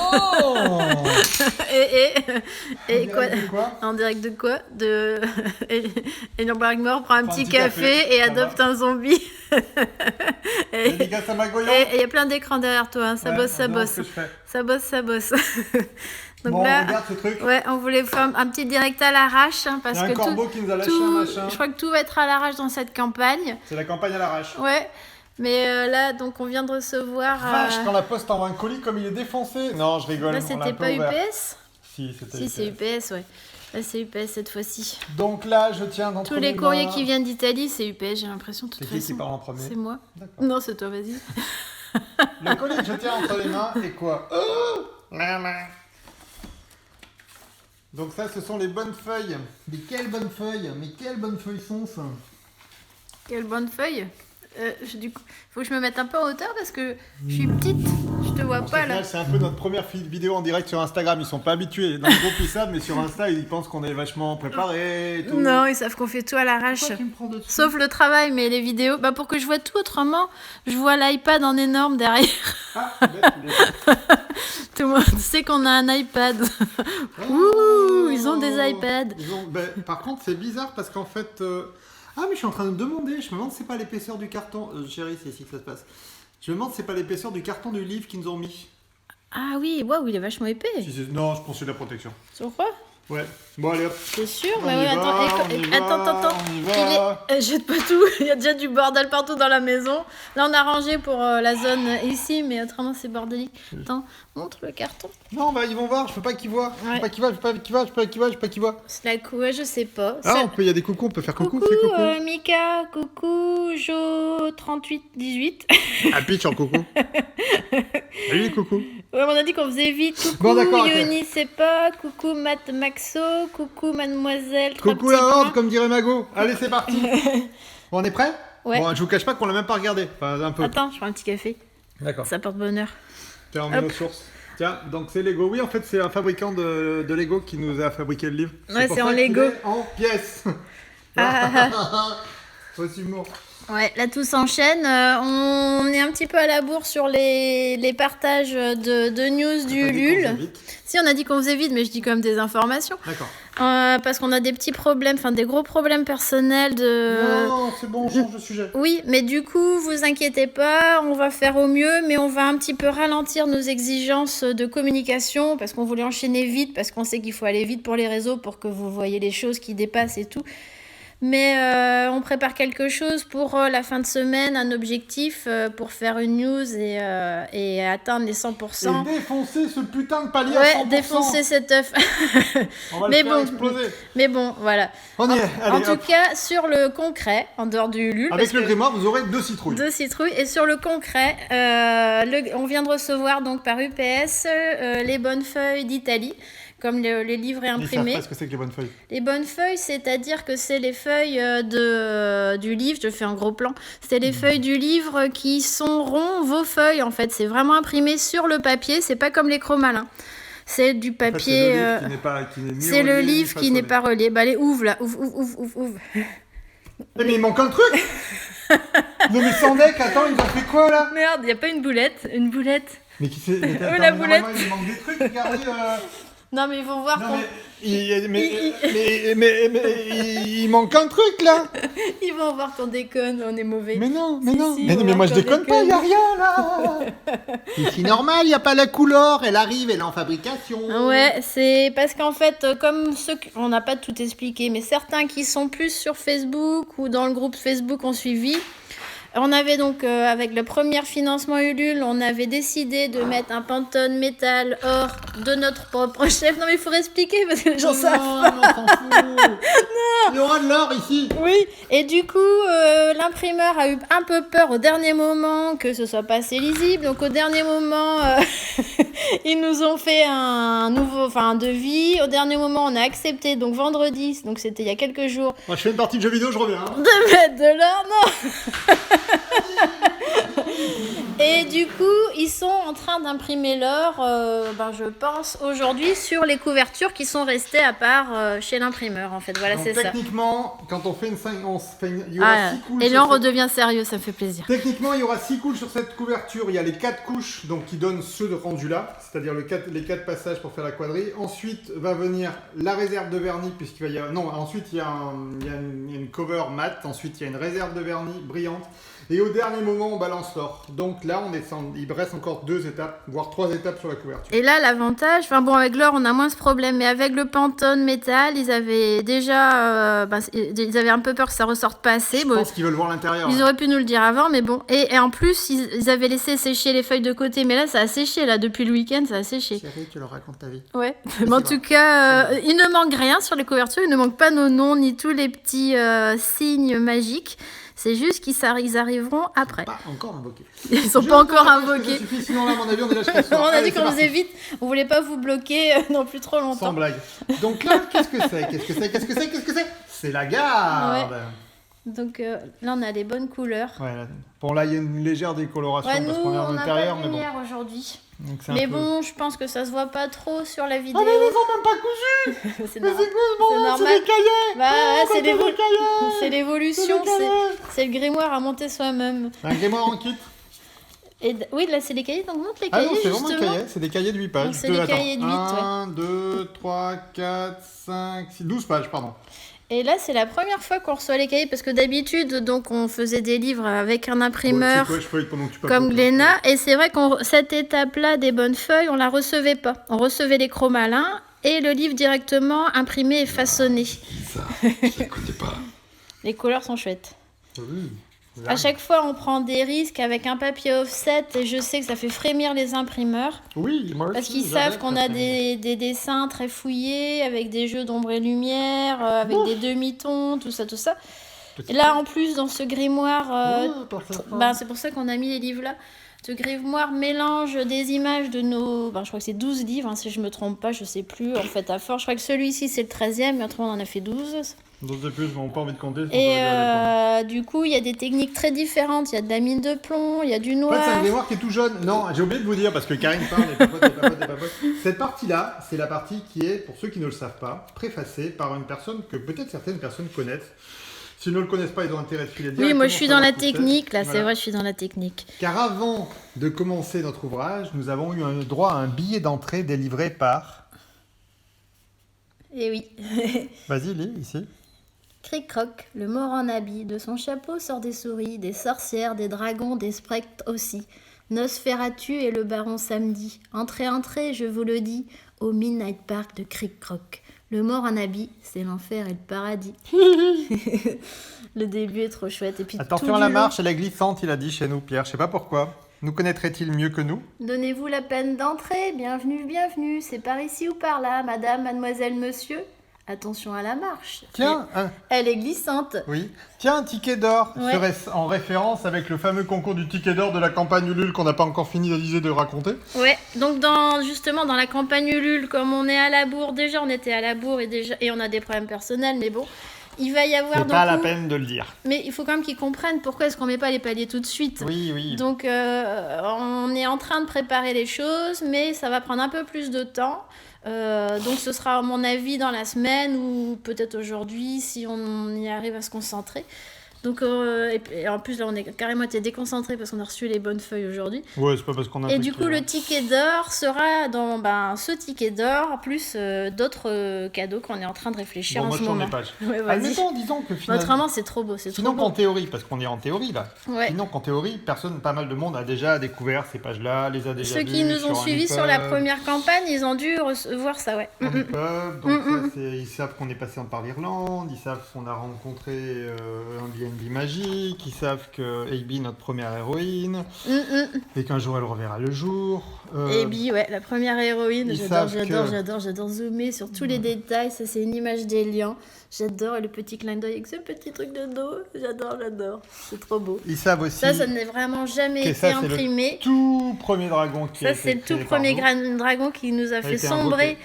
Oh. Et quoi, en direct de quoi et Blackmore prend un petit café et adopte un zombie. Et il y a plein d'écrans derrière toi, hein. Ça bosse. Ça bosse. Donc bon, là, on regarde ce truc. Ouais, on voulait faire un petit direct à l'arrache, hein, parce il y a un corbeau qui nous a lâché un machin. Je crois que tout va être à l'arrache dans cette campagne. C'est la campagne à l'arrache. Ouais. Mais là, donc on vient de recevoir. Vache, quand la poste envoie un colis comme il est défoncé. Non, je rigole. Là, c'était pas UPS. Si, c'était UPS. Si, c'est UPS, ouais. Là, c'est UPS cette fois-ci. Donc là, je tiens dans tous les courriers qui viennent d'Italie, c'est UPS, j'ai l'impression. C'est qui parle en premier? C'est moi. D'accord. Non, c'est toi, vas-y. Le colis que je tiens entre les mains et quoi? Donc ça, ce sont les bonnes feuilles. Mais quelles bonnes feuilles? Mais quelles bonnes feuilles sont ça? Quelles bonnes feuilles? Du coup, faut que je me mette un peu en hauteur parce que je suis petite, je te vois pas là. C'est un peu notre première vidéo en direct sur Instagram. Ils sont pas habitués. Dans le groupe ils savent, mais sur Insta ils pensent qu'on est vachement préparé. Et tout. Non, ils savent qu'on fait tout à l'arrache. Sauf le travail, mais les vidéos, bah pour que je vois tout autrement, je vois l'iPad en énorme derrière. Ah, bête. Tout le monde sait qu'on a un iPad. Ouh, ils ont des iPads. Par contre, c'est bizarre parce qu'en fait. Ah, mais je suis en train de me demander. Je me demande si c'est pas l'épaisseur du carton. Chérie, c'est ici que ça se passe. Je me demande si c'est pas l'épaisseur du carton du livre qu'ils nous ont mis. Ah oui, waouh, il est vachement épais. Non, je pense que c'est de la protection. Sur quoi? Ouais. Bon, allez hop. C'est sûr? Mais ouais, attends. Jette pas tout. Il y a déjà du bordel partout dans la maison. Là, on a rangé pour la zone ici, mais autrement, c'est bordélique. Attends, montre le carton. Non, bah, ils vont voir. Je peux pas qu'ils voient. Je peux pas qu'ils voient. Slack, ouais, je sais pas. Ah, il y a des coucous, on peut faire coucou. Coucou, Mika, coucou, Jo, 3818. Ah, pitch en coucou. Salut, coucou. Ouais, on a dit qu'on faisait vite. Coucou, bon, d'accord, Yoni, c'est pas. Coucou, Maxo. Coucou, mademoiselle. Coucou la horde, comme dirait Mago. Allez, c'est parti. Bon, on est prêt? Ouais. Bon, je vous cache pas qu'on l'a même pas regardé. Enfin, un peu. Attends, je prends un petit café. D'accord. Ça porte bonheur. Tiens, on met nos sources. Tiens, donc c'est Lego. Oui, en fait, c'est un fabricant de Lego qui nous a fabriqué le livre. Ouais, c'est en Lego. En pièces. Faut humour. Ouais, là tout s'enchaîne. On est un petit peu à la bourre sur les partages de news du Ulule. Si, on a dit qu'on faisait vite, mais je dis quand même des informations. D'accord. Parce qu'on a des petits problèmes, enfin des gros problèmes personnels de... Non, c'est bon, on change de sujet. Oui, mais du coup, vous inquiétez pas, on va faire au mieux, mais on va un petit peu ralentir nos exigences de communication, parce qu'on voulait enchaîner vite, parce qu'on sait qu'il faut aller vite pour les réseaux, pour que vous voyez les choses qui dépassent et tout. Mais on prépare quelque chose pour la fin de semaine, un objectif pour faire une news et atteindre les 100%. Et défoncer ce putain de palier ouais, à 100%. Défoncer cet œuf. On va le faire exploser. Mais bon, voilà. On y est. Allez, en tout cas, sur le concret, en dehors du Ulule. Avec le grimoire, vous aurez 2 citrouilles. 2 citrouilles. Et sur le concret, on vient de recevoir donc par UPS les bonnes feuilles d'Italie. Comme les livrets imprimés. Ils savent pas ce que c'est que les bonnes feuilles. Les bonnes feuilles, c'est-à-dire que c'est les feuilles du livre, je fais un gros plan, c'est les feuilles du livre qui sont ronds, vos feuilles en fait, c'est vraiment imprimé sur le papier, c'est pas comme les Cro-Malins. C'est du papier... c'est le livre qui n'est pas relié. Bah allez, ouvre là, ouvre. Mais il manque un truc. Non mais sans deck, attends, ils ont fait quoi là? Merde, il y a pas une boulette. Mais qui c'est? La boulette. Il manque des trucs, regardez. Non mais ils vont voir il manque un truc là. Ils vont voir qu'on déconne, on est mauvais. Mais non. Mais moi je déconne pas, il y a rien là. C'est normal, il y a pas la couleur, elle arrive, elle est en fabrication. Ouais, c'est parce qu'en fait, comme on n'a pas tout expliqué, mais certains qui sont plus sur Facebook ou dans le groupe Facebook ont suivi. On avait donc, avec le premier financement Ulule, on avait décidé de mettre un Pantone métal or de notre propre chef. Non mais il faut expliquer parce que les gens savent pas. Non. Il y aura de l'or ici. Oui, et du coup, l'imprimeur a eu un peu peur au dernier moment que ce soit pas assez lisible. Donc au dernier moment, ils nous ont fait un devis. Au dernier moment, on a accepté, donc vendredi, donc c'était il y a quelques jours. Moi je fais une partie de jeux vidéo, je reviens. De mettre de l'or, non. Et du coup, ils sont en train d'imprimer l'or, je pense, aujourd'hui sur les couvertures qui sont restées à part chez l'imprimeur, en fait. Voilà, Donc c'est ça. techniquement, quand on fait une 5, il y aura 6 couches. Et là, on sur cette- redevient sérieux, ça me fait plaisir. Techniquement, il y aura 6 couches sur cette couverture. Il y a les 4 couches donc, qui donnent ce rendu-là, c'est-à-dire les 4 passages pour faire la quadrille. Ensuite va venir la réserve de vernis, puisqu'il va y avoir... Non, ensuite il y a une cover mat, ensuite il y a une réserve de vernis brillante. Et au dernier moment, on balance l'or. Donc là, il reste encore 2 étapes, voire 3 étapes sur la couverture. Et là, l'avantage, avec l'or, on a moins ce problème, mais avec le Pantone métal, ils avaient déjà, ils avaient un peu peur que ça ressorte pas assez. Je pense qu'ils veulent voir l'intérieur. Ils auraient pu nous le dire avant, mais bon. Et en plus, ils avaient laissé sécher les feuilles de côté, mais là, ça a séché, là, depuis le week-end, ça a séché. Chérie, tu leur racontes ta vie. Ouais, mais en tout cas, il ne manque rien sur les couvertures, il ne manque pas nos noms, ni tous les petits signes magiques. C'est juste qu'ils arriveront après. Pas encore invoqués. Ils sont pas encore invoqués. Sinon, là, à mon avis, on est là jusqu'à ce soir. On a Allez, dit qu'on faisait vite, on voulait pas vous bloquer non plus trop longtemps. Sans blague. Donc là, qu'est-ce que c'est C'est la garde. Ouais. Donc là, on a les bonnes couleurs. Ouais, bon, là, il y a une légère décoloration Ouais, nous, parce qu'on est en on n'a intérieur, pas mais de bon. lumière aujourd'hui. Donc, c'est un Mais peu- bon, je pense que ça se voit pas trop sur la vidéo. Ah, mais ils ont même pas cousu. C'est Mais normal. c'est quoi ce bordel? normal. C'est des cahiers. Bah, Oh, c'est des l'évo- cahiers. c'est l'évolution, C'est des cahiers. c'est le grimoire à monter soi-même. C'est un grimoire en kit. Oui, là, c'est les cahiers, donc montre les Ah cahiers, non, c'est vraiment un justement. cahier. C'est des cahiers de 8 pages. Donc, c'est des cahiers de 8, 1, 2, 3, 4, 5, 6, 12 pages, pardon. Et là, c'est la première fois qu'on reçoit les cahiers, parce que d'habitude, donc, on faisait des livres avec un imprimeur. Bon, tu sais quoi, je feuille pendant que tu Comme papotes. Glénat, et c'est vrai que cette étape-là des bonnes feuilles, on la recevait pas. On recevait les chromalins et le livre directement imprimé et façonné. Ça, je l'écoutais pas. Les couleurs sont chouettes. Oui. À chaque fois, on prend des risques avec un papier offset et je sais que ça fait frémir les imprimeurs Oui, moi parce aussi, qu'ils j'adore savent qu'on ça, a c'est- des dessins très fouillés avec des jeux d'ombre et lumière, avec des demi-tons, tout ça, tout ça. Et là, en plus, dans ce grimoire, Ouais, parfait. c'est pour ça qu'on a mis les livres là. Ce grimoire mélange des images de nos... je crois que c'est 12 livres, hein, si je me trompe pas, je sais plus, en fait, à force. Je crois que celui-ci, c'est le 13e, mais autrement, on en a fait 12. 12 de plus, mais on n'a pas envie de compter. sinon Et ça va durer du coup, il y a des techniques très différentes. Il y a de la mine de plomb, il y a du longtemps. En fait, c'est un noir. grimoire qui est tout jaune. Non, j'ai oublié de vous dire, parce que Karine parle et papote, et papote, et papote. Cette partie-là, c'est la partie qui est, pour ceux qui ne le savent pas, préfacée par une personne que peut-être certaines personnes connaissent. S'ils ne le connaissent pas, ils ont intérêt de filer Oui, directement moi, je suis dans savoir la ce que c'est. technique, là, c'est Voilà. vrai, je suis dans la technique. Car avant de commencer notre ouvrage, nous avons eu un droit à un billet d'entrée délivré par... Et oui. Vas-y, lis, ici. Cric-croc, le mort en habit, de son chapeau sort des souris, des sorcières, des dragons, des spectres aussi. Nosferatu et le baron samedi. Entrez, entrez, je vous le dis, au Midnight Park de Cric-croc. Le mort en habit, c'est l'enfer et le paradis. Le début est trop chouette. Et puis, Attention tout à la du long, marche, elle est glissante, il a dit chez nous, Pierre. Je sais pas pourquoi. Nous connaîtrait-il mieux que nous? Donnez-vous la peine d'entrer, bienvenue, bienvenue, c'est par ici ou par là, madame, mademoiselle, monsieur. Attention à la marche. Tiens, Elle est glissante. oui. Tiens, un ticket d'or. Ouais. Serait-ce en référence avec le fameux concours du ticket d'or de la campagne Ulule qu'on n'a pas encore fini de raconter? Ouais, donc justement dans la campagne Ulule, comme on est à la bourre, déjà on était à la bourre et on a des problèmes personnels, mais bon, il va y avoir C'est pas la peine de le dire. Mais il faut quand même qu'ils comprennent pourquoi est-ce qu'on met pas les paliers tout de suite. Oui, oui. Donc on est en train de préparer les choses, mais ça va prendre un peu plus de temps. Donc ce sera à mon avis dans la semaine ou peut-être aujourd'hui si on y arrive à se concentrer. Donc et en plus là on est carrément été déconcentrés parce qu'on a reçu les bonnes feuilles aujourd'hui. Ouais, c'est pas parce qu'on a Et pris du que- coup le ticket d'or sera dans ce ticket d'or plus d'autres cadeaux qu'on est en train de réfléchir Bon, en moi ce je tourne moment. les pages. Ouais, vas-y. Admettons, disons que finalement... Autrement c'est trop beau, c'est trop Sinon beau. qu'en théorie, parce qu'on est en théorie là. Ouais. Sinon qu'en théorie, pas mal de monde a déjà découvert ces pages-là, les a déjà Ceux vues qui nous ont sur suivis un sur la EPUB, première campagne, ils ont dû voir ça, ouais. en EPUB, donc ça, ils savent qu'on est passé par l'Irlande, ils savent qu'on a rencontré un BNB magique, ils savent que AB notre première héroïne, et qu'un jour elle reverra le jour. Et Bee, ouais, la première héroïne, ils j'adore, savent j'adore, que- j'adore zoomer sur tous les détails, ça c'est une image des liens, j'adore, et le petit clin d'œil avec ce petit truc de dos, j'adore, c'est trop beau. Ils savent aussi Ça n'est vraiment jamais que été ça, c'est le imprimé. tout premier dragon qui a Ça été c'est le créé tout par premier nous. dragon qui nous a fait été sombrer invoqué.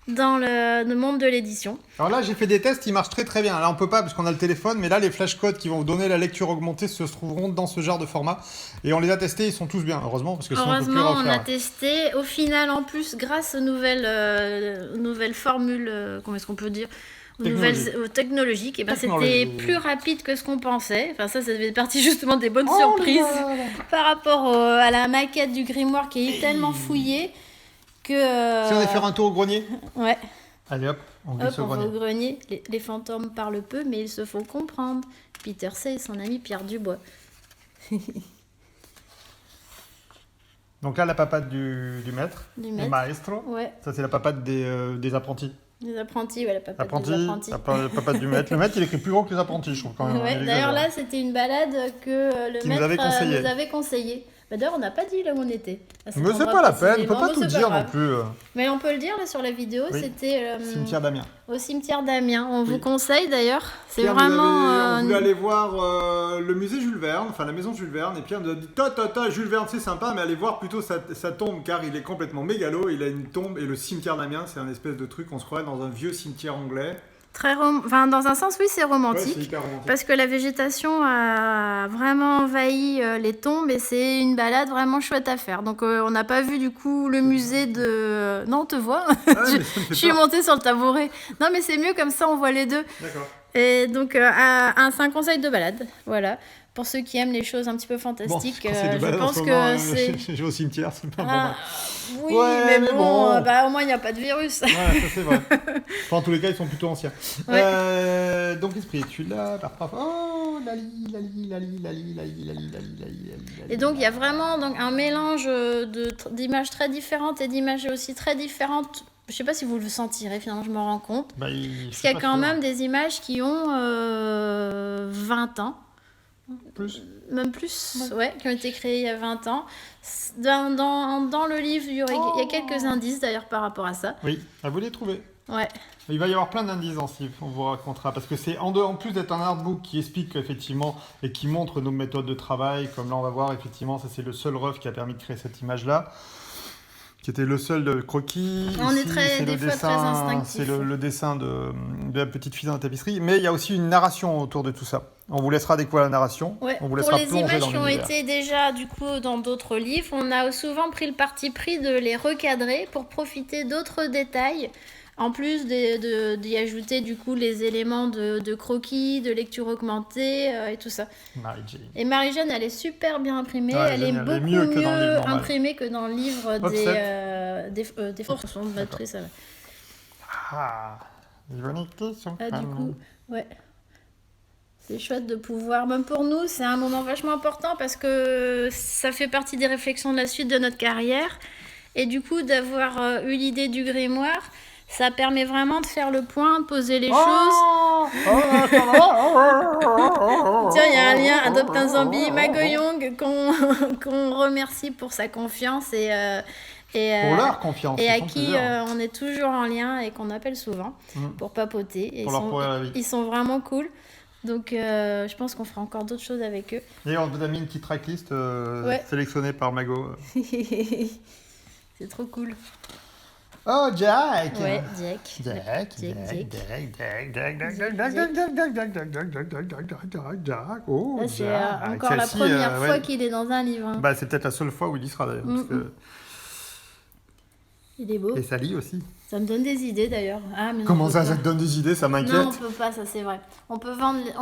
dans le monde de l'édition. Alors là, j'ai fait des tests, ils marchent très très bien. Là, on peut pas parce qu'on a le téléphone, mais là, les flashcodes qui vont vous donner la lecture augmentée se trouveront dans ce genre de format. Et on les a testés, ils sont tous bien, heureusement, parce que sinon on peut plus Heureusement, on a refaire. testé. Au final, en plus, grâce aux nouvelles formules, comment est-ce qu'on peut dire, aux nouvelles technologiques, et ben c'était Technologie. plus rapide que ce qu'on pensait. Enfin, ça fait partie justement des bonnes surprises par rapport à la maquette du grimoire qui est tellement fouillée que. Si on allait faire un tour au grenier. Ouais. Allez hop, on glisse Hop, au on va grenier. au grenier. Les fantômes parlent peu, mais ils se font comprendre. Peter C. et son ami Pierre Dubois. Donc là, la papade du maître, Du le maître. maestro. Ouais, Ça, c'est la papade des apprentis. les apprentis, ouais, la papade Apprentis, des apprentis. la papade du maître. Le maître, il écrit plus gros que les apprentis, je trouve quand même. Ouais, Il d'ailleurs, exagère. là, c'était une balade que le Qui nous maître avait conseillé. nous avait conseillé. Bah, d'ailleurs, on n'a pas dit là où on était. À cet Mais c'est endroit pas la peine, on peut précisément, pas mais tout c'est dire non grave. plus. Mais on peut le dire là sur la vidéo, Oui. c'était Cimetière d'Amiens. au cimetière d'Amiens. On vous Oui. conseille d'ailleurs. C'est Pierre, vraiment. on voulait aller voir le musée Jules Verne, enfin la maison Jules Verne, et Pierre nous a dit Jules Verne c'est sympa, mais allez voir plutôt sa tombe, car il est complètement mégalo, il a une tombe, et le cimetière d'Amiens, c'est un espèce de truc, on se croirait dans un vieux cimetière anglais. Enfin, dans un sens, oui, c'est Ouais, romantique. c'est hyper romantique. Parce que la végétation a vraiment envahi les tombes et c'est une balade vraiment chouette à faire. Donc on n'a pas vu du coup le musée de... Non, on te voit. Ah, mais ça me fait Je suis peur. montée sur le tabouret. Non, mais c'est mieux comme ça, on voit les deux. D'accord. Et donc c'est un conseil de balade. Voilà. Pour ceux qui aiment les choses un petit peu Bon, fantastiques, c'est de je balade en pense ce que moment, c'est... je vais au cimetière, c'est pas Ah, bon. oui, Ouais, mais mais bon, bon. bah, au moins il n'y a pas de virus. Ouais, ça c'est vrai. Enfin, en tous les cas, ils sont plutôt anciens. Ouais. Donc, esprit, tu l'as. Oh, lali. Et donc il y a vraiment un mélange d'images très différentes et d'images aussi très différentes. Je sais pas si vous le sentirez, finalement, je me rends compte. Bah, Parce qu'il y a quand même des images qui ont 20 ans. Plus. Même plus, ouais, qui ont été créées il y a 20 ans. Dans le livre, il y a quelques indices d'ailleurs par rapport à ça. Oui, à vous les trouver. Ouais. Il va y avoir plein d'indices dans ce livre, on vous racontera. Parce que c'est en plus d'être un artbook qui explique effectivement et qui montre nos méthodes de travail, comme là on va voir, effectivement, ça c'est le seul ref qui a permis de créer cette image-là, qui était le seul de croquis. On est c'est des fois très instinctif. C'est le dessin de la petite fille dans la tapisserie, mais il y a aussi une narration autour de tout ça. On vous laissera découvrir la narration, Ouais. on vous Pour laissera les plonger images dans qui ont l'univers. été déjà du coup dans d'autres livres, on a souvent pris le parti pris de les recadrer pour profiter d'autres détails, en plus d'y ajouter du coup les éléments de croquis, de lecture augmentée et tout ça. Mary-Jane. Et Marie-Jeanne, elle est super bien imprimée, Ouais, elle est génial. Elle est beaucoup mieux que dans le livre normal. imprimée que dans le livre des forces de batterie, ça va. Ah, ironique question. Ah, du coup, ouais. C'est chouette de pouvoir, même pour nous, c'est un moment vachement important parce que ça fait partie des réflexions de la suite de notre carrière. Et du coup, d'avoir eu l'idée du grimoire, ça permet vraiment de faire le point, de poser les choses. Tiens, il y a un lien, adopte un zombie, Magoyong, qu'on remercie pour sa confiance et Pour leur confiance. et ils à sont qui plusieurs. on est toujours en lien et qu'on appelle souvent pour papoter. Et Pour leur pourrir la vie. ils sont vraiment cool. Donc je pense qu'on fera encore d'autres choses avec eux. Et on vous a mis une petite tracklist Ouais. sélectionnée par Mago. C'est trop cool. Oh, Jack! Ouais, Jack. Jack. Oh, Là, c'est Jack. encore la Celle-ci, première ouais. fois qu'il est dans un livre. Hein. Bah, c'est peut-être la seule fois où il y sera d'ailleurs. parce que- Il est beau. Et ça lit aussi. Ça me donne des idées d'ailleurs. Ah, mais non, Comment on ça, peut ça pas. te donne des idées? Ça Non, on m'inquiète. peut pas, ça c'est vrai. On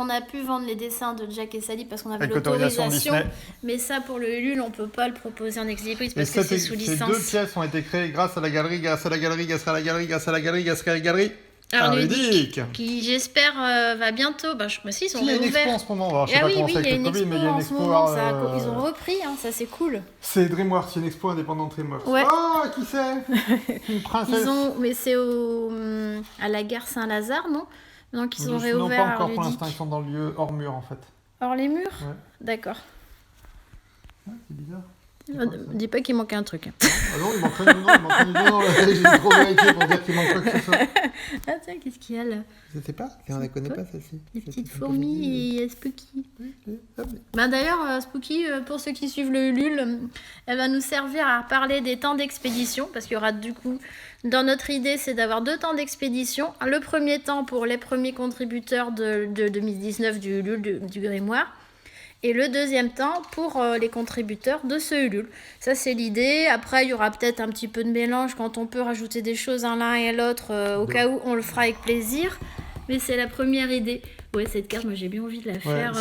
a pu vendre les dessins de Jack et Sally parce qu'on avait Avec l'autorisation l'autorisation. Disney. Mais ça, pour le Ulule, on peut pas le proposer en ex-libris Et parce que c'est ces sous deux licence. pièces ont été créées grâce à la galerie, grâce à la galerie, grâce à la galerie, grâce à la galerie, grâce à la galerie. Alors, Ludique. qui j'espère va bientôt. Bah, si, ils sont Si, il y a une expo en réouverts. ce moment. Alors, je sais Ah pas oui, comment oui, c'est il y a avec une le Covid, mais expo il y a une en ce expo. moment. Ils ont repris, hein, ça c'est cool. C'est DreamWorks, c'est une expo indépendante DreamWorks. Ouais. Oh, qui c'est? Une princesse. Mais c'est à la gare Saint-Lazare, non? Donc ils ont Non, réouvert pas encore à pour Ludique. l'instant, ils sont dans le lieu hors mur en fait. Hors les murs? Ouais. D'accord. Ah, c'est bizarre. Dis pas qu'il manque un truc. Ah non, il manque rien. Non, j'ai trop vérifié pour dire qu'il manque quoi que ce soit. Ah tiens, qu'est-ce qu'il y a là? Je sais pas, on ne connaît pas celle-ci. Des petites fourmis et Spooky. D'ailleurs, Spooky, pour ceux qui suivent le Ulule, elle va nous servir à parler des temps d'expédition, parce qu'il y aura du coup, dans notre idée, c'est d'avoir 2 temps d'expédition. Le premier temps pour les premiers contributeurs de 2019 du Ulule, du grimoire. Et le deuxième temps pour les contributeurs de ce Ulule. Ça, c'est l'idée. Après, il y aura peut-être un petit peu de mélange quand on peut rajouter des choses à l'un et à l'autre. Au cas où, on le fera avec plaisir. Mais c'est la première idée. Ouais, cette carte, moi, j'ai bien envie de la faire.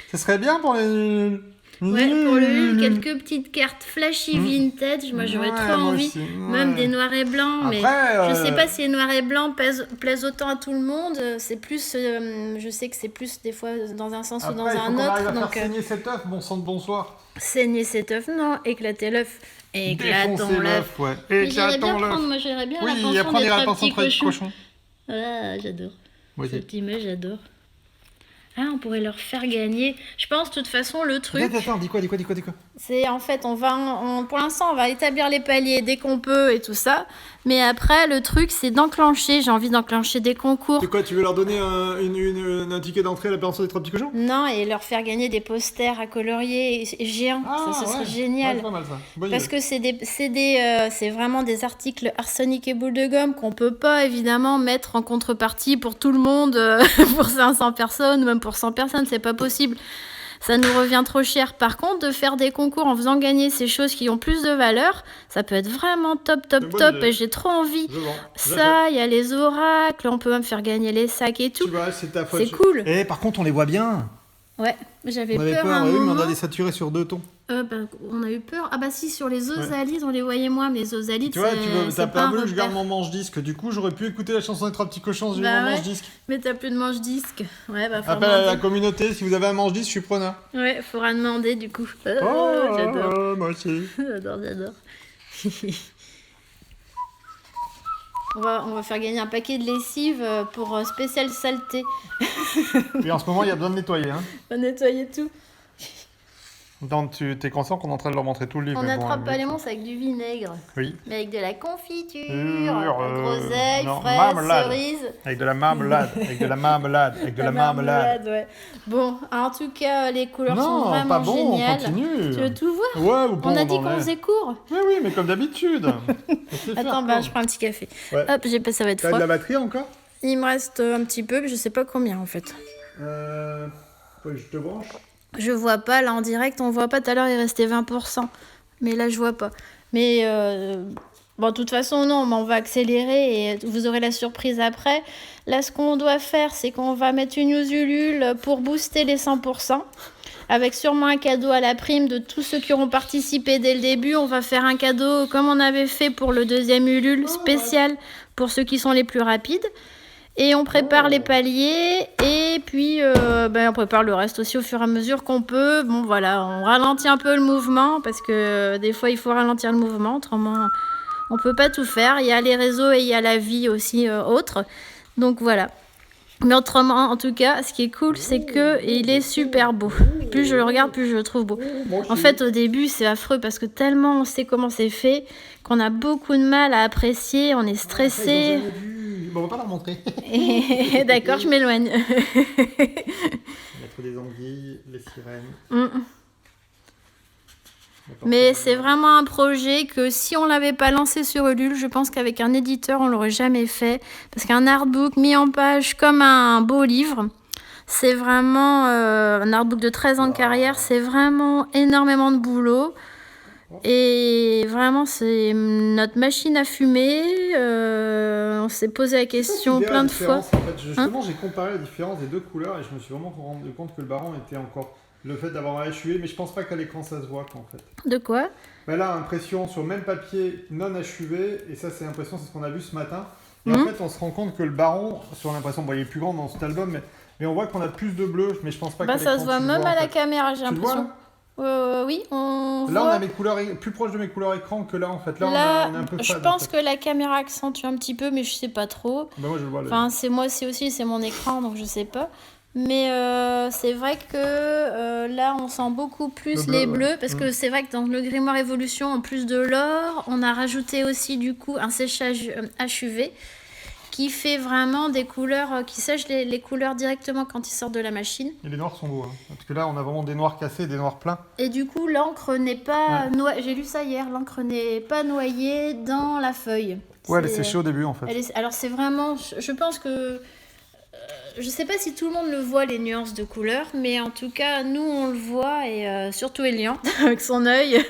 Ça serait bien pour les... Ouais, pour le Ulule, quelques petites cartes flashy vintage. Moi, j'aurais trop envie. Aussi, même des noirs et blancs. Après, mais je sais pas si les noirs et blancs plaisent autant à tout le monde. C'est plus... je sais que c'est plus des fois dans un sens ou dans un autre. Donc, saigner cet œuf, bon sang de bonsoir. Saigner cet œuf, non. Éclater l'œuf. Éclatons l'œuf. Ouais. J'irais bien la pension des 3 petits cochons. Ah, j'adore. Oui. Ce petit mets, j'adore. Ah, on pourrait leur faire gagner. Je pense, de toute façon, le truc... Attends, dis quoi C'est en fait, pour l'instant, on va établir les paliers dès qu'on peut et tout ça. Mais après, le truc, c'est d'enclencher. J'ai envie d'enclencher des concours. C'est quoi, tu veux leur donner un ticket d'entrée à la pension des 3 petits cochons? Non, et leur faire gagner des posters à colorier géants. Ça, ce serait génial. Ouais, pas mal, ça. Bonne Parce idée. que c'est vraiment des articles arsenic et boule de gomme qu'on peut pas, évidemment, mettre en contrepartie pour tout le monde, pour 500 personnes, même pour 100 personnes, c'est pas possible. Ça nous revient trop cher. Par contre, de faire des concours en faisant gagner ces choses qui ont plus de valeur, ça peut être vraiment top. Et j'ai trop envie. Ça, il y a les oracles, on peut même faire gagner les sacs et tout. Tu vois, c'est ta faute. C'est cool. Eh, par contre, on les voit bien. Ouais, j'avais On avait peur peur, un oui, mais moment. on a les saturés sur 2 tons. On a eu peur. Ah bah si, sur les osalides, on les voyait moins, mais les osalides, Tu vois, c'est t'as pas pas un voulu que je garde repère. mon manche-disque. Du coup, j'aurais pu écouter la chanson des 3 petits cochons, j'ai eu Bah mon ouais. manche-disque. Mais t'as plus de manche-disque. Ouais, bah faut Appel à la demander. communauté, si vous avez un manche-disque, je suis preneur. Ouais, faudra demander du coup. J'adore. Moi aussi. J'adore. On va faire gagner un paquet de lessive pour spécial saleté. Et en ce moment, il y a besoin de nettoyer. Hein. On va nettoyer tout. Donc, tu es conscient qu'on est en train de leur montrer tout le livre. On mais bon, n'attrape pas mais- les monstres avec du vinaigre. Oui. Mais avec de la confiture, Euh, groseille, non, fraises, marmelade. cerises. Avec de la marmelade. La marmelade, ouais. Bon, en tout cas, les couleurs sont Non, vraiment pas bon, on géniales. continue. Tu veux tout voir? Ouais, ou bon, On a dit en qu'on est. faisait court. Oui, mais comme d'habitude. Attends, bah, je prends un petit café. Ouais. Hop, ça va être T'as de froid. la batterie encore? Il me reste un petit peu, mais je sais pas combien en fait. Faut que je te branche. Je vois pas, là en direct, on voit pas. Tout à l'heure, il restait 20%. Mais là, je vois pas. Mais bon, de toute façon, non, mais on va accélérer et vous aurez la surprise après. Là, ce qu'on doit faire, c'est qu'on va mettre une news Ulule pour booster les 100%. Avec sûrement un cadeau à la prime de tous ceux qui auront participé dès le début. On va faire un cadeau comme on avait fait pour le deuxième Ulule, spécial pour ceux qui sont les plus rapides. Et on prépare les paliers et puis on prépare le reste aussi au fur et à mesure qu'on peut. Bon voilà, on ralentit un peu le mouvement parce que des fois il faut ralentir le mouvement, autrement on peut pas tout faire. Il y a les réseaux et il y a la vie aussi autre. Donc voilà. Mais autrement, en tout cas, ce qui est cool, c'est que il est super beau. Plus je le regarde, plus je le trouve beau. En fait, au début, c'est affreux parce que tellement on sait comment c'est fait qu'on a beaucoup de mal à apprécier, on est stressé. Bon, on va pas leur montrer. D'accord, je m'éloigne. Mettre des anguilles, les sirènes. Mais c'est vraiment un projet que si on l'avait pas lancé sur Ulule, je pense qu'avec un éditeur, on l'aurait jamais fait. Parce qu'un artbook mis en page comme un beau livre, c'est vraiment un artbook de 13 ans de carrière, c'est vraiment énormément de boulot. Et vraiment, c'est notre machine à fumer. On s'est posé la question plein de fois. En fait, justement, j'ai comparé la différence des deux couleurs et je me suis vraiment rendu compte que le baron était encore le fait d'avoir un HUV, mais je pense pas qu'à l'écran ça se voit en fait. De quoi? Bah là, impression sur le même papier non HUV, et ça c'est impression, c'est ce qu'on a vu ce matin. Et en fait, on se rend compte que le baron, sur l'impression, bon, il est plus grand dans cet album, mais on voit qu'on a plus de bleu, mais je pense pas que ça se voit même à la caméra, j'ai l'impression. Oui, on là, voit. on a mes couleurs plus proche de mes couleurs écran que là en fait. Là, on est un peu fade, je pense que la caméra accentue un petit peu, mais je sais pas trop. Bah, moi je le vois. Enfin, c'est moi aussi, c'est mon écran, donc je sais pas. Mais c'est vrai que là, on sent beaucoup plus Le bleu, les ouais. bleus, parce que c'est vrai que dans le grimoire évolution, en plus de l'or, on a rajouté aussi du coup un séchage HUV qui fait vraiment des couleurs, qui sèche les couleurs directement quand ils sortent de la machine. Et les noirs sont beaux, hein. Parce que là, on a vraiment des noirs cassés et des noirs pleins. Et du coup, l'encre n'est pas Ouais. noyée, j'ai lu ça hier, l'encre n'est pas noyée dans la feuille. Ouais, elle est séchée au début, en fait. Alors c'est vraiment, je pense que je sais pas si tout le monde le voit, les nuances de couleurs, mais en tout cas, nous, on le voit, et surtout Elian, avec son œil,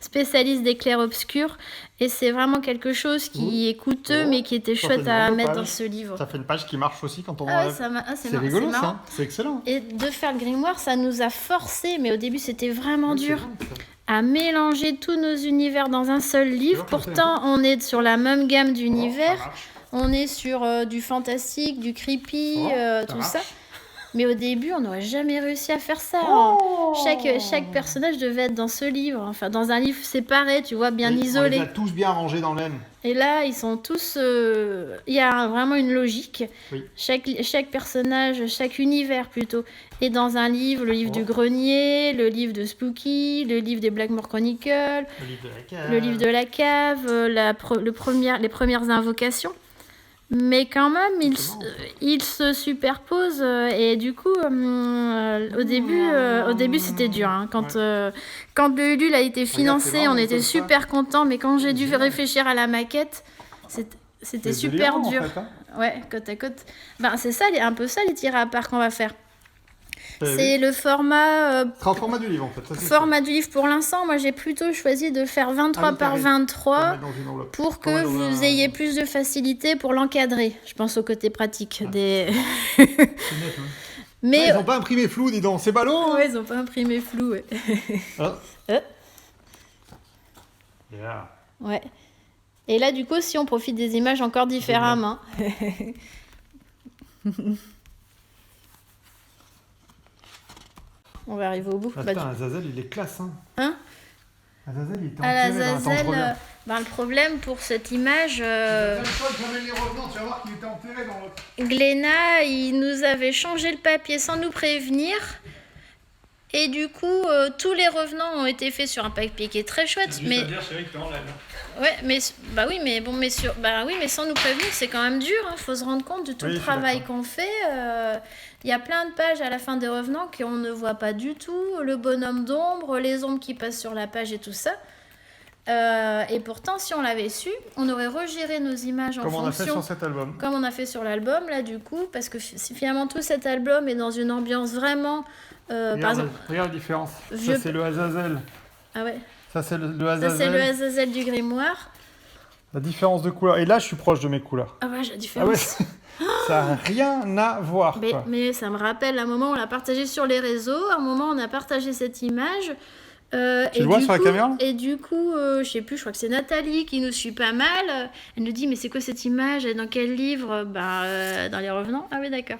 spécialiste des clairs-obscurs. Et c'est vraiment quelque chose qui est coûteux, mais qui était Ça chouette fait à une mettre page. dans ce livre. Ça fait une page qui marche aussi quand on Ah ouais, enlève. c'est C'est rigolo, marrant. ça. C'est excellent. Et de faire le grimoire, ça nous a forcé, mais au début, c'était vraiment Ouais, dur, c'est bon, ça. à mélanger tous nos univers dans un seul livre. Tu vois, comme Pourtant, on est sur la même gamme Ça d'univers. marche. On est sur du fantastique, du creepy, tout marche. ça. Mais au début, on n'aurait jamais réussi à faire ça. Oh Chaque personnage devait être dans ce livre, enfin dans un livre séparé, tu vois, bien Oui, isolé. On les a tous bien rangés dans le même. Et là, ils sont tous... Il y a vraiment une logique. Oui. Chaque personnage, chaque univers plutôt, est dans un livre. Le livre du grenier, le livre de Spooky, le livre des Blackmore Chronicles, Le livre de la cave. le livre de la cave, les premières invocations. Mais quand même, ils se superposent et du coup, au début c'était dur. Hein. Quand le Ulule a été financé, marrant, on était comme ça. super contents, mais quand j'ai dû réfléchir à la maquette, c'était C'est super délirant, dur. en fait, hein. Ouais, côte à côte. Ben, c'est ça, un peu ça les tirs à part qu'on va faire. Oui. C'est le format, Ce sera au format du livre, en fait. Ça, c'est format du livre pour l'instant. Moi, j'ai plutôt choisi de faire 23 oui, par carré. 23. Pour mettre dans une enveloppe. Pour que Ouais, dans vous un- ayez plus de facilité pour l'encadrer. Je pense au côté pratique des... C'est net, hein. Mais Ils n'ont pas imprimé flou, dis donc. C'est ballot, hein. ouais, ils ont pas imprimé flou. Ouais. Ah. Euh. Yeah. Ouais. Et là, du coup, si on profite des images encore différemment. On va arriver au bout. Ah, Bah, putain, Azazel, il est classe, hein. Hein Azazel, il était à enterré dans la Azazel, tente rebelle. ben, le problème pour cette image, Chaque fois que j'emmène les revenants, tu vas voir qu'il était enterré dans l'autre. Glénat, il nous avait changé le papier sans nous prévenir. Et du coup, tous les revenants ont été faits sur un papier qui est très chouette. Mais ouais, mais bah oui, mais bon, mais sans nous prévenir, c'est quand même dur. Hein. Faut se rendre compte de tout Oui, le je suis travail d'accord. qu'on fait. Il y a plein de pages à la fin des revenants qu'on ne voit pas du tout. Le bonhomme d'ombre, les ombres qui passent sur la page et tout ça. Et pourtant, si on l'avait su, on aurait regéré nos images en Comme on a fait fonction. sur cet album. Comme on a fait sur l'album, là, du coup, parce que finalement, tout cet album est dans une ambiance vraiment. Par exemple, Regarde la différence. vieux- Ça, c'est le Azazel. ah ouais, Ça, c'est le ça Azazel. c'est le Azazel du grimoire. La différence de couleur. Et là, je suis proche de mes couleurs. Ah ouais, j'ai la Ah différence. ouais, ça n'a rien à voir, Mais, quoi. mais ça me rappelle un moment, on l'a partagé sur les réseaux, un moment, on a partagé cette image. Tu le vois sur la caméra, là Et du coup, je sais plus, je crois que c'est Nathalie qui nous suit pas mal. Elle nous dit, mais c'est quoi cette image? Dans quel livre? Dans Les Revenants. Ah oui, d'accord.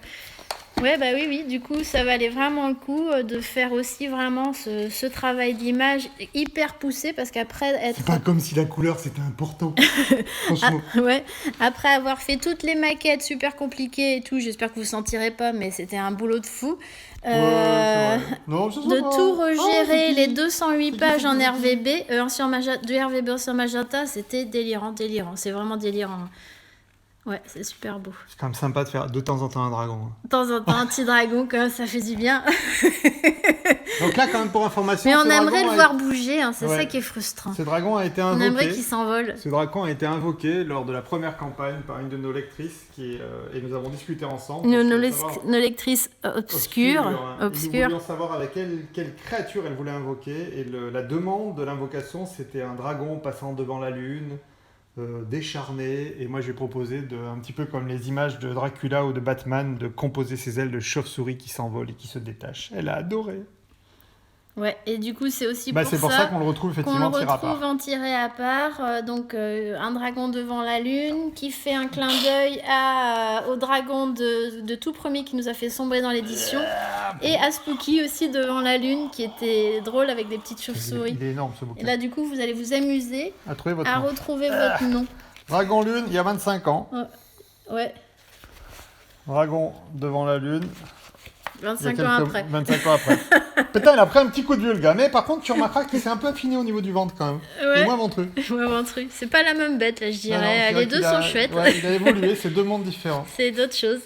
Ouais, bah oui, du coup, ça valait vraiment le coup de faire aussi vraiment ce travail d'image hyper poussé, parce qu'après être... C'est pas comme si la couleur, c'était important. Franchement. Ouais, après avoir fait toutes les maquettes super compliquées et tout, j'espère que vous sentirez pas, mais c'était un boulot de fou. Ouais, c'est vrai. Non, ça se De voit. tout Oh, regérer, c'est les qui 208 c'est pages qui, en c'est qui RVB, de RVB sur Magenta, c'était délirant. C'est vraiment délirant. Ouais, c'est super beau. C'est quand même sympa de faire de temps en temps un dragon. Hein. De temps en temps, un petit dragon, quand même, ça fait du bien. Donc là, quand même, pour information, Mais on ce aimerait dragon le a- voir bouger, hein, c'est Ouais. ça qui est frustrant. Ce dragon a été On aimerait invoqué. qu'il s'envole. Ce dragon a été invoqué lors de la première campagne par une de nos lectrices et nous avons discuté ensemble. Nos lectrices obscures. Et nous voulions savoir avec quelle créature elle voulait invoquer. Et la demande de l'invocation, c'était un dragon passant devant la lune, décharné. Et moi, j'ai proposé, un petit peu comme les images de Dracula ou de Batman, de composer ses ailes de chauve-souris qui s'envolent et qui se détachent. Elle a adoré. Ouais, et du coup, c'est aussi C'est pour ça qu'on le retrouve qu'on effectivement le tiré à part. retrouve en tiré à part. Un dragon devant la lune qui fait un clin d'œil au dragon de tout premier qui nous a fait sombrer dans l'édition. Et à Spooky aussi devant la lune qui était drôle avec des petites chauves-souris. Il est énorme ce Et bouquin. là, du coup, vous allez vous amuser À trouver votre à nom. retrouver votre nom. Dragon Lune, il y a 25 ans. Ouais. Dragon devant la lune. Il y a 25 ans après. 25 ans après. Putain, il a pris un petit coup de vieux, le gars. Mais par contre, tu remarqueras qu'il s'est un peu affiné au niveau du ventre, quand même. Ouais. Il est moins ventreux. Ouais, ventreux. C'est pas la même bête, là, je Non, non, dirais. c'est vrai Les deux qu'il sont chouettes. Ouais, il a évolué, c'est deux mondes différents. C'est d'autres choses.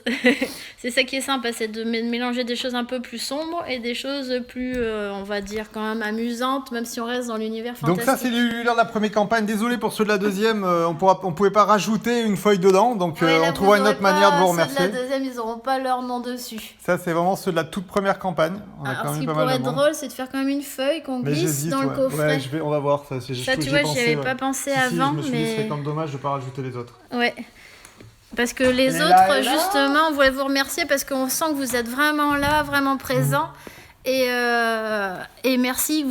C'est ça qui est sympa, c'est de mélanger des choses un peu plus sombres et des choses plus, on va dire, quand même amusantes, même si on reste dans l'univers fantastique. Donc ça, c'est l'heure de la première campagne. Désolé pour ceux de la deuxième, on pouvait pas rajouter une feuille dedans, donc Ouais, là, on trouvera une autre manière de vous Ceux remercier. de la deuxième, ils auront pas leur nom dessus. Ça, c'est vraiment ceux de la toute première campagne. On a Alors, quand ce même qui pas pourrait mal être de monde. drôle, c'est de faire quand même une feuille qu'on Mais glisse j'hésite, dans le ouais. coffret. Ouais, on va voir. Ça, Ça, tu vois, j'y avais pas pensé avant, je me suis dit, mais... ce serait quand même dommage de pas rajouter les autres. Ouais. Parce que les Et autres, là, justement, on voulait vous remercier parce qu'on sent que vous êtes vraiment là, vraiment présents. Et merci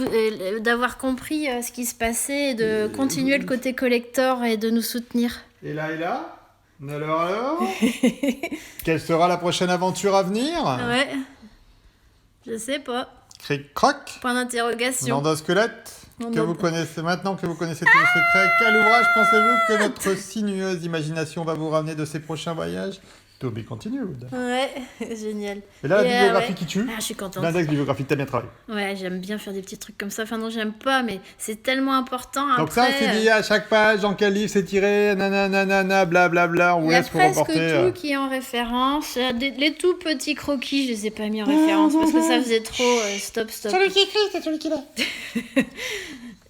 d'avoir compris ce qui se passait et de continuer le côté collector et de nous soutenir. Et là, alors quelle sera la prochaine aventure à venir? Ouais. Je sais pas. Cric-croc. Point d'interrogation. Landosquelette. Landau- Maintenant que vous connaissez tous les secrets, quel ouvrage pensez-vous que notre sinueuse imagination va vous ramener de ces prochains voyages? To be continued. Ouais, génial. Et là, la Et, bibliographie ouais. qui tue. Ah, je suis contente. L'index bibliographique, t'as bien travaillé. Ouais, j'aime bien faire des petits trucs comme ça. Enfin, non, j'aime pas, mais c'est tellement important. Donc après, ça, c'est dit à chaque page, dans quel livre c'est tiré, nanana, blablabla, on vous il y a laisse vous presque reporter. tout qui est en référence. Les tout petits croquis, je les ai pas mis en référence parce que ça faisait trop stop. Celui qui écrit, c'est celui qui l'a.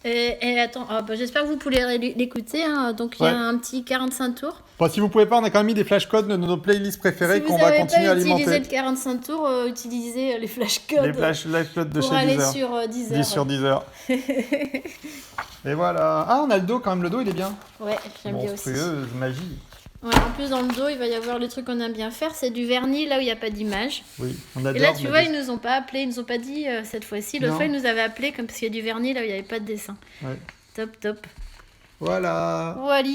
Et attends, j'espère que vous pourrez l'écouter. Hein. Donc il y a Ouais. un petit 45 tours. Bon, si vous pouvez pas, on a quand même mis des flashcodes de nos playlists préférées Si qu'on vous va n'avez continuer à pas utilisé alimenter. le 45 tours, utilisez les flashcodes Les flashcodes de pour chez aller Deezer. sur 10 heures. 10 sur 10 heures. Et voilà. Ah, on a le dos quand même, le dos il est bien. Ouais, j'aime bien aussi. Monstrueuse magie. Ouais, en plus, dans le dos, il va y avoir le truc qu'on aime bien faire, c'est du vernis là où il n'y a pas d'image. Oui, on adore. Et là, tu mais vois, ils nous ont pas appelé, ils nous ont pas dit cette fois-ci. L'autre Non. fois, ils nous avaient appelé comme parce qu'il y a du vernis là où il n'y avait pas de dessin. Ouais. Top. Voilà. Voilà.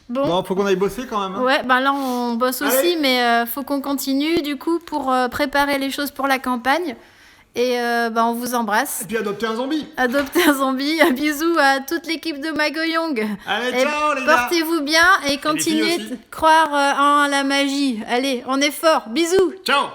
Bon. Bon, faut qu'on aille bosser quand même. Hein. Ouais, bah là, on bosse aussi, Allez. mais faut qu'on continue du coup pour préparer les choses pour la campagne. Et on vous embrasse. Et puis adopter un zombie. Adoptez un zombie. Un bisou à toute l'équipe de Magoyong. Allez, Et ciao les gars. portez-vous bien et continuez aussi. de croire en la magie. Allez, on est fort. Bisous. Ciao.